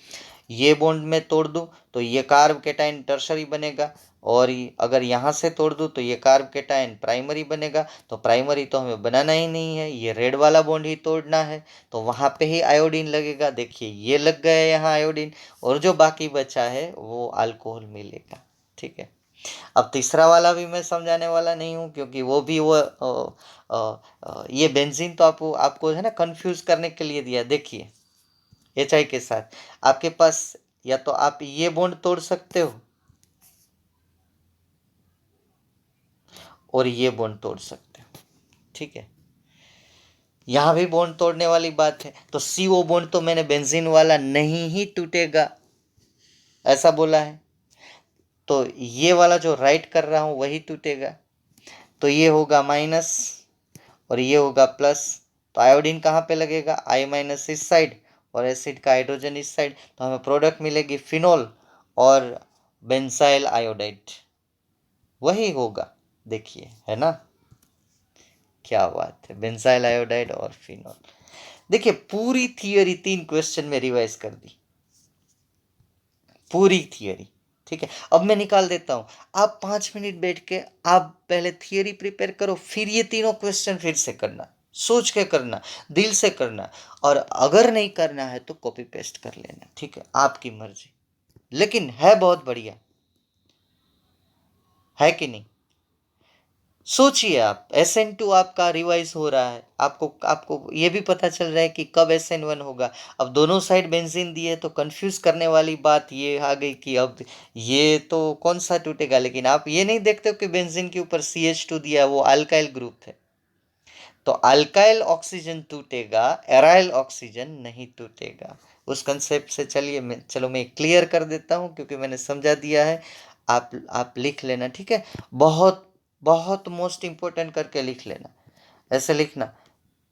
ये बॉन्ड में तोड़ दूँ तो ये कार्ब केटाइन टर्शरी बनेगा, और अगर यहाँ से तोड़ दूँ तो ये कार्ब केटाइन प्राइमरी बनेगा। तो प्राइमरी तो हमें बनाना ही नहीं है, ये रेड वाला बॉन्ड ही तोड़ना है, तो वहाँ पे ही आयोडीन लगेगा। देखिए ये लग गया यहाँ आयोडीन, और जो बाकी बचा है वो अल्कोहल मिलेगा। ठीक है, अब तीसरा वाला भी मैं समझाने वाला नहीं हूँ क्योंकि वो भी ये बेंजीन तो आपको आपको है ना कंफ्यूज करने के लिए दिया। देखिए HI के साथ आपके पास या तो आप ये बॉन्ड तोड़ सकते हो और ये बॉन्ड तोड़ सकते हो। ठीक है, यहाँ भी बॉन्ड तोड़ने वाली बात है, तो CO बॉन्ड तो मैंने बेंजीन वाला नहीं ही टूटेगा ऐसा बोला है, तो ये वाला जो राइट कर रहा हूँ वही टूटेगा। तो ये होगा माइनस और ये होगा प्लस, तो आयोडीन कहाँ पे लगेगा, I- इस साइड और एसिड का हाइड्रोजन इस साइड, तो हमें प्रोडक्ट मिलेगी फिनोल और बेंजाइल आयोडाइड, वही होगा। देखिए है ना, क्या बात है, बेंजाइल आयोडाइड और फिनोल। देखिए पूरी थियोरी 3 क्वेश्चन में रिवाइज कर दी, पूरी थियोरी। ठीक है, अब मैं निकाल देता हूं, आप 5 मिनट बैठ के आप पहले थियोरी प्रिपेयर करो, फिर ये तीनों क्वेश्चन फिर से करना, सोच के करना, दिल से करना, और अगर नहीं करना है तो कॉपी पेस्ट कर लेना। ठीक है, आपकी मर्जी, लेकिन है बहुत बढ़िया, है कि नहीं? सोचिए आप, SN2 आपका रिवाइज हो रहा है, आपको आपको ये भी पता चल रहा है कि कब SN1 होगा। अब दोनों साइड बेंजीन दिए तो कंफ्यूज करने वाली बात ये आ गई कि अब ये तो कौन सा टूटेगा, लेकिन आप ये नहीं देखते हो कि बेंजीन के ऊपर CH2 दिया, वो अल्काइल ग्रुप है, तो अल्काइल ऑक्सीजन टूटेगा, एराइल ऑक्सीजन नहीं टूटेगा। उस कंसेप्ट से चलिए चलो मैं क्लियर कर देता हूँ क्योंकि मैंने समझा दिया है। आप लिख लेना, ठीक है, बहुत बहुत मोस्ट इंपॉर्टेंट करके लिख लेना, ऐसे लिखना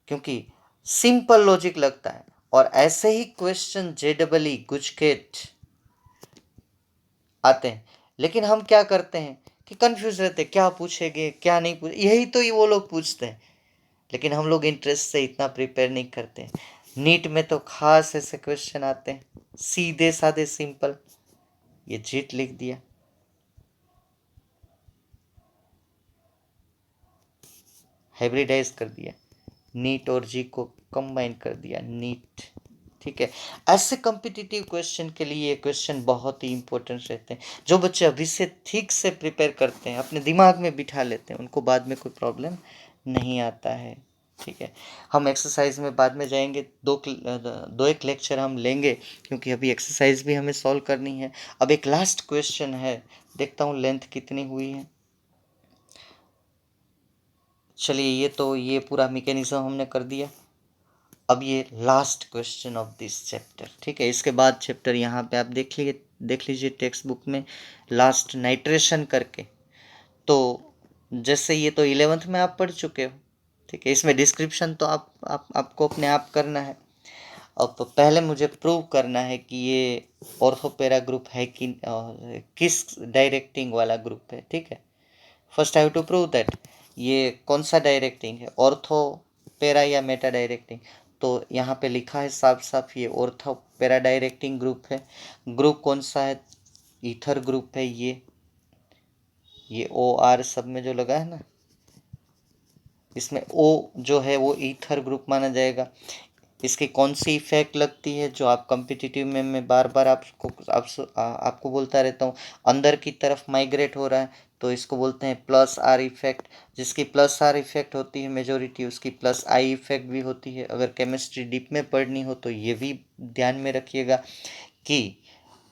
क्योंकि सिंपल लॉजिक लगता है, और ऐसे ही क्वेश्चन JEE गुजकेट आते हैं, लेकिन हम क्या करते हैं कि कंफ्यूज रहते हैं, क्या पूछेंगे क्या नहीं पूछ, यही तो ये वो लोग पूछते हैं, लेकिन हम लोग इंटरेस्ट से इतना प्रिपेयर नहीं करते। नीट में तो खास ऐसे क्वेश्चन आते हैं, सीधे साधे सिंपल, ये जीट लिख दिया, हाइब्रिडाइज कर दिया, नीट और जी को कंबाइन कर दिया, नीट। ठीक है, ऐसे कॉम्पिटिटिव क्वेश्चन के लिए ये क्वेश्चन बहुत ही इंपॉर्टेंट रहते हैं। जो बच्चे अभी से ठीक से प्रिपेयर करते हैं, अपने दिमाग में बिठा लेते हैं, उनको बाद में कोई प्रॉब्लम नहीं आता है। ठीक है, हम एक्सरसाइज में बाद में जाएंगे, दो एक लेक्चर हम लेंगे क्योंकि अभी एक्सरसाइज भी हमें सॉल्व करनी है। अब एक लास्ट क्वेश्चन है, देखता हूँ लेंथ कितनी हुई है। चलिए ये पूरा मैकेनिज्म हमने कर दिया। अब ये last question of this chapter, ठीक है, इसके बाद चैप्टर यहाँ पे आप देख लीजिए टेक्स्ट बुक में, लास्ट नाइट्रेशन करके। तो जैसे ये तो 11th में आप पढ़ चुके हो, ठीक है, इसमें डिस्क्रिप्शन तो आपको अपने आप करना है। अब तो पहले मुझे प्रूव करना है कि ये ऑर्थोपेरा ग्रुप है कि किस डायरेक्टिंग वाला ग्रुप है। ठीक है, first I have to prove that ये कौन सा डायरेक्टिंग है, ऑर्थोपेरा या मेटा डायरेक्टिंग। तो यहाँ पे लिखा है साफ साफ ये ऑर्थोपेरा डायरेक्टिंग ग्रुप है। ग्रुप कौन सा है, ईथर ग्रुप है, ये OR सब में जो लगा है ना, इसमें O जो है वो ईथर ग्रुप माना जाएगा। इसकी कौन सी इफेक्ट लगती है जो आप कॉम्पिटिटिव में मैं बार बार आपको बोलता रहता हूँ, अंदर की तरफ माइग्रेट हो रहा है, तो इसको बोलते हैं प्लस R इफेक्ट। जिसकी प्लस R इफेक्ट होती है मेजोरिटी, उसकी प्लस I इफेक्ट भी होती है। अगर केमिस्ट्री डीप में पढ़नी हो तो ये भी ध्यान में रखिएगा कि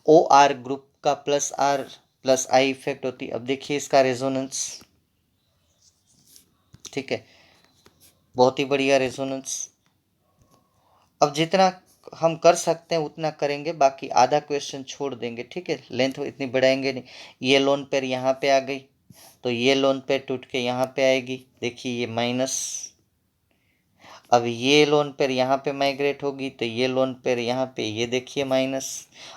OR ग्रुप का plus R plus I effect होती है। अब देखिए इसका रेजोनेंस, ठीक है, बहुत ही बढ़िया रेजोनेंस। अब जितना हम कर सकते हैं उतना करेंगे, बाकी आधा क्वेश्चन छोड़ देंगे। ठीक है, लेंथ इतनी बढ़ाएंगे नहीं। ये लोन पेयर यहाँ पे आ गई, तो ये लोन पेयर टूट के यहाँ पे आएगी। देखिए ये माइनस, अब ये लोन पेयर यहाँ पे माइग्रेट होगी तो ये लोन पेयर यहाँ पे, ये देखिए माइनस,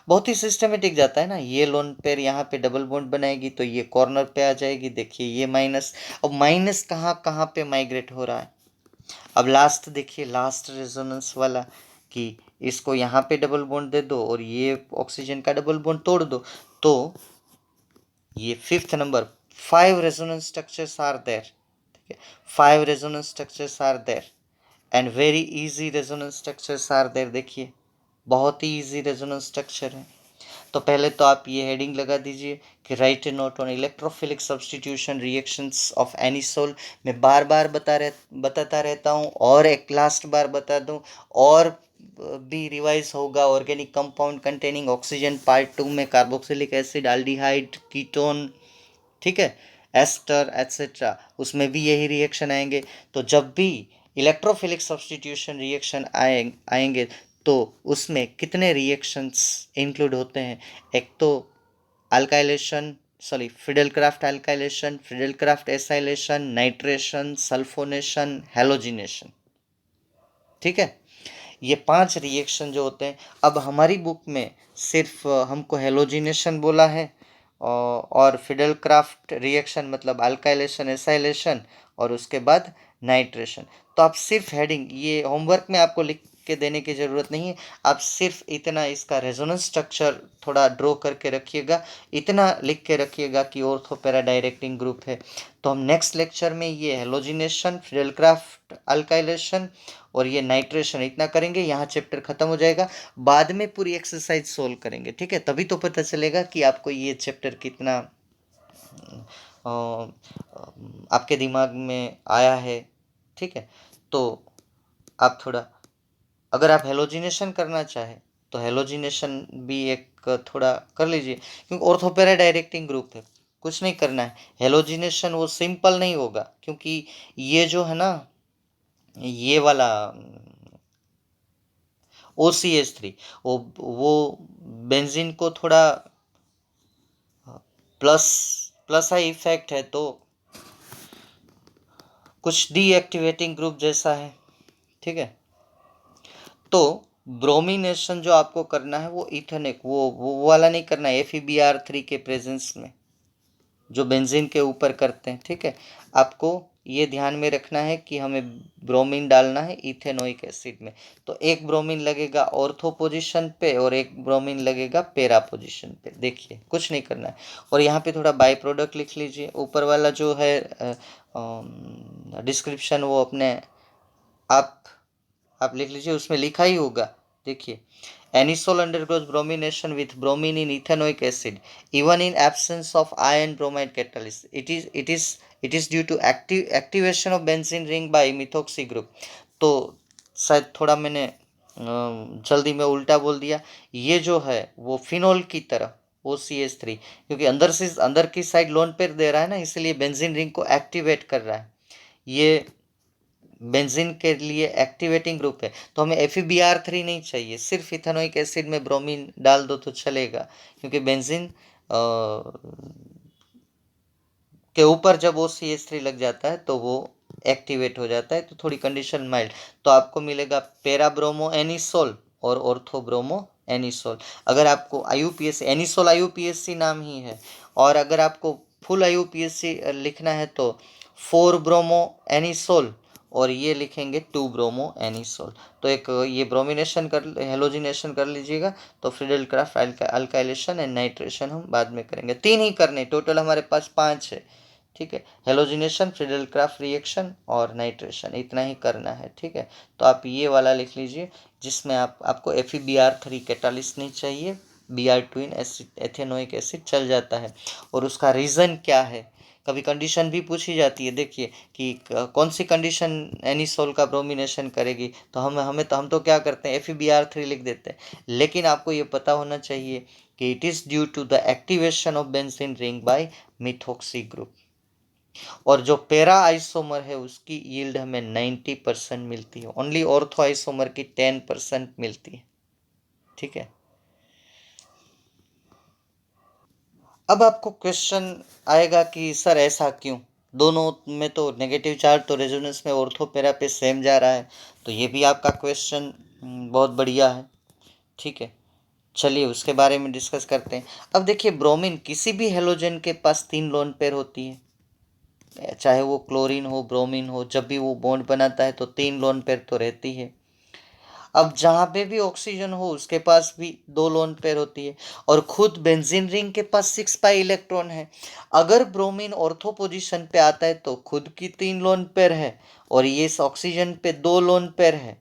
बहुत ही सिस्टमेटिक जाता है ना। ये लोन पेयर यहाँ पे डबल बॉन्ड बनाएगी तो ये कॉर्नर पे आ जाएगी, देखिए ये माइनस। अब माइनस कहाँ कहाँ पे माइग्रेट हो रहा है। अब लास्ट देखिए, लास्ट रेजोनेंस वाला, कि इसको यहाँ पे डबल बॉन्ड दे दो और ये ऑक्सीजन का डबल बॉन्ड तोड़ दो, तो ये fifth number, 5 resonance structures are there, ठीक है, 5 resonance structures are there and very easy resonance structures are there. देखिए बहुत ही इजी रेजोनेंस स्ट्रक्चर है। तो पहले तो आप ये हेडिंग लगा दीजिए कि right A note on electrophilic substitution reactions of anisole. मैं बार बार बताता रहता हूँ और एक लास्ट बार बता दूँ, और भी रिवाइज होगा। Organic compound containing oxygen part 2 में कार्बोक्सिलिक एसिड, आल्डिहाइड, कीटोन, ठीक है, एस्टर एटसेट्रा, उसमें भी यही रिएक्शन आएंगे। तो जब भी इलेक्ट्रोफिलिक सब्स्टिट्यूशन रिएक्शन आएंगे तो उसमें कितने रिएक्शंस इंक्लूड होते हैं। एक तो alkylation, sorry Friedel Crafts alkylation, Friedel Crafts acylation, nitration, sulphonation, halogenation, ठीक है। ये 5 रिएक्शन जो होते हैं, अब हमारी बुक में सिर्फ हमको हेलोजिनेशन बोला है और फिडेलक्राफ्ट रिएक्शन मतलब अल्काइलेशन एसाइलेशन और उसके बाद नाइट्रेशन। तो आप सिर्फ हेडिंग, ये होमवर्क में आपको लिख के देने की ज़रूरत नहीं है, आप सिर्फ इतना इसका रेजोनेंस स्ट्रक्चर थोड़ा ड्रॉ करके रखिएगा, इतना लिख के रखिएगा कि ऑर्थो पैरा डायरेक्टिंग ग्रुप है। तो हम नेक्स्ट लेक्चर में ये हेलोजिनेशन, फिडेलक्राफ्ट अल्काइलेशन और ये नाइट्रेशन इतना करेंगे, यहाँ चैप्टर खत्म हो जाएगा। बाद में पूरी एक्सरसाइज सोल्व करेंगे, ठीक है, तभी तो पता चलेगा कि आपको ये चैप्टर कितना आपके दिमाग में आया है, ठीक है। तो आप थोड़ा, अगर आप हेलोजिनेशन करना चाहें तो हेलोजिनेशन भी एक थोड़ा कर लीजिए, क्योंकि ऑर्थोपेरा डायरेक्टिंग ग्रुप है, कुछ नहीं करना है। हेलोजिनेशन वो सिंपल नहीं होगा, क्योंकि ये जो है ना, ये वाला OCH3 वो बेंजीन को थोड़ा प्लस प्लस आई इफेक्ट है, तो कुछ डीएक्टिवेटिंग ग्रुप जैसा है, ठीक है। तो ब्रोमिनेशन जो आपको करना है वो इथेनिक, वो वाला नहीं करना है FeBr3 के प्रेजेंस में, जो बेंजीन के ऊपर करते हैं, ठीक है। आपको ये ध्यान में रखना है कि हमें ब्रोमीन डालना है इथेनोइक एसिड में। तो एक ब्रोमीन लगेगा ऑर्थो पोजीशन पे और एक ब्रोमीन लगेगा पेरा पोजीशन पे, देखिए कुछ नहीं करना है। और यहाँ पे थोड़ा बाई प्रोडक्ट लिख लीजिए, ऊपर वाला जो है डिस्क्रिप्शन वो अपने आप लिख लीजिए, उसमें लिखा ही होगा। देखिए, anisole undergoes bromination with bromine in ethanoic acid even in absence of iron bromide catalysis, it is due to activation of benzene ring by methoxy group. तो शायद थोड़ा मैंने जल्दी में उल्टा बोल दिया, ये जो है वो फिनोल की तरह OCH3, क्योंकि अंदर की साइड लोन पेयर दे रहा है ना, इसलिए बेंजीन रिंग को एक्टिवेट कर रहा है। ये बेंजीन के लिए एक्टिवेटिंग ग्रुप है, तो हमें FeBr3 नहीं चाहिए, सिर्फ इथेनोइक एसिड में ब्रोमीन डाल दो तो चलेगा, क्योंकि बेंजीन के ऊपर जब OCH3 लग जाता है तो वो एक्टिवेट हो जाता है, तो थोड़ी कंडीशन माइल्ड। तो आपको मिलेगा पेरा ब्रोमो एनिसोल और ऑर्थो ब्रोमो एनिसोल। अगर आपको IUPAC, एनिसोल IUPAC नाम ही है, और अगर आपको फुल IUPAC लिखना है तो 4 ब्रोमो एनिसोल और ये लिखेंगे 2 ब्रोमो एनिसोल। तो एक ये ब्रोमिनेशन कर, हेलोजिनेशन कर लीजिएगा। तो फ्रीडेलक्राफ्ट अल्काइलेशन एंड नाइट्रेशन हम बाद में करेंगे, 3 ही करने, टोटल हमारे पास 5 है, ठीक है। हेलोजिनेशन, फ्रीडेलक्राफ्ट रिएक्शन और नाइट्रेशन, इतना ही करना है, ठीक है। तो आप ये वाला लिख लीजिए, जिसमें आपको FeBr3 कैटालिस्ट नहीं चाहिए, Br2 एसिड, एथेनोइक एसिड चल जाता है। और उसका रीज़न क्या है, कभी कंडीशन भी पूछी जाती है, देखिए कि कौन सी कंडीशन एनिसोल का ब्रोमिनेशन करेगी, तो हम तो क्या करते हैं FeBr3 लिख देते हैं, लेकिन आपको ये पता होना चाहिए कि it is due to the activation of benzene ring by methoxy group. और जो पेरा आइसोमर है उसकी यील्ड हमें 90% मिलती है, ओनली ऑर्थो आइसोमर की 10% मिलती है, ठीक है। अब आपको क्वेश्चन आएगा कि सर ऐसा क्यों, दोनों में तो नेगेटिव चार्ज, तो रेजोनेंस में ऑर्थो पैरा पे सेम जा रहा है। तो ये भी आपका क्वेश्चन बहुत बढ़िया है। ठीक है, चलिए उसके बारे में डिस्कस करते हैं। अब देखिए, ब्रोमीन किसी भी हेलोजन के पास 3 लोन पेयर होती है, चाहे वो क्लोरीन हो ब्रोमीन हो, जब भी वो बॉन्ड बनाता है तो 3 लोन पेयर तो रहती है। अब जहाँ पे भी ऑक्सीजन हो उसके पास भी 2 लोन पेयर होती है, और खुद बेंजीन रिंग के पास 6 पाई इलेक्ट्रॉन है। अगर ब्रोमीन ऑर्थो पोजीशन पे आता है तो खुद की 3 लोन पेयर है, और ये इस ऑक्सीजन पे 2 लोन पेयर है।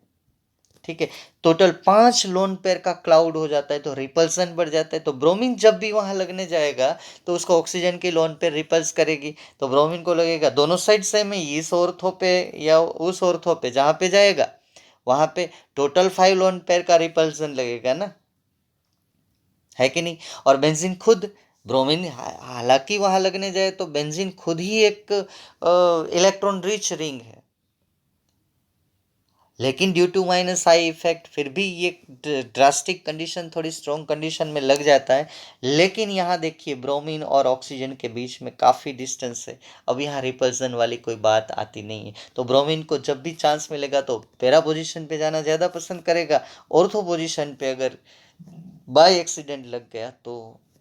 ठीक है, टोटल 5 लोन पेयर का क्लाउड हो जाता है, तो रिपल्सन बढ़ जाता है। तो ब्रोमीन जब भी वहां लगने जाएगा तो उसको ऑक्सीजन की लोन पेयर रिपल्स करेगी, तो ब्रोमीन को लगेगा दोनों साइड सेम है, इस ऑर्थो पे या उस ऑर्थो पे जहां पे जाएगा वहां पे टोटल 5 लोन पेयर का रिपल्सन लगेगा ना, है कि नहीं। और बेंजीन खुद, ब्रोमीन हालांकि वहां लगने जाए तो बेंजीन खुद ही एक इलेक्ट्रॉन रिच रिंग है, लेकिन due to minus I effect फिर भी ये ड्रास्टिक कंडीशन थोड़ी स्ट्रॉन्ग कंडीशन में लग जाता है। लेकिन यहाँ देखिए, ब्रोमीन और ऑक्सीजन के बीच में काफ़ी डिस्टेंस है, अब यहाँ रिपल्सन वाली कोई बात आती नहीं है। तो ब्रोमीन को जब भी चांस मिलेगा तो पैरा पोजीशन पे जाना ज़्यादा पसंद करेगा। ऑर्थो पोजीशन पे अगर बाय एक्सीडेंट लग गया तो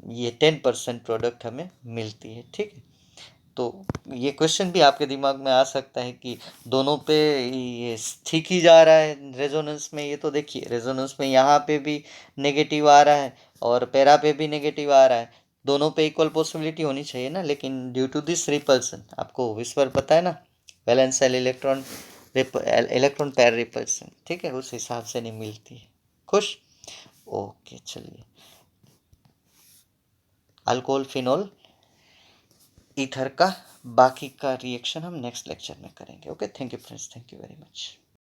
ये 10% प्रोडक्ट हमें मिलती है। ठीक है, तो ये क्वेश्चन भी आपके दिमाग में आ सकता है कि दोनों पे ये ठीक ही जा रहा है रेजोनेंस में। ये तो देखिए, रेजोनेंस में यहाँ पे भी नेगेटिव आ रहा है और पैरा पे भी नेगेटिव आ रहा है, दोनों पे इक्वल पॉसिबिलिटी होनी चाहिए ना। लेकिन ड्यू टू दिस रिपल्सन, आपको विस्पर पता है ना, valence shell electron electron pair repulsion, ठीक है, उस हिसाब से नहीं मिलती है। खुश? ओके, चलिए। अल्कोहल फिनोल ईथर का बाकी का रिएक्शन हम नेक्स्ट लेक्चर में करेंगे। Okay, thank you friends, thank you very much.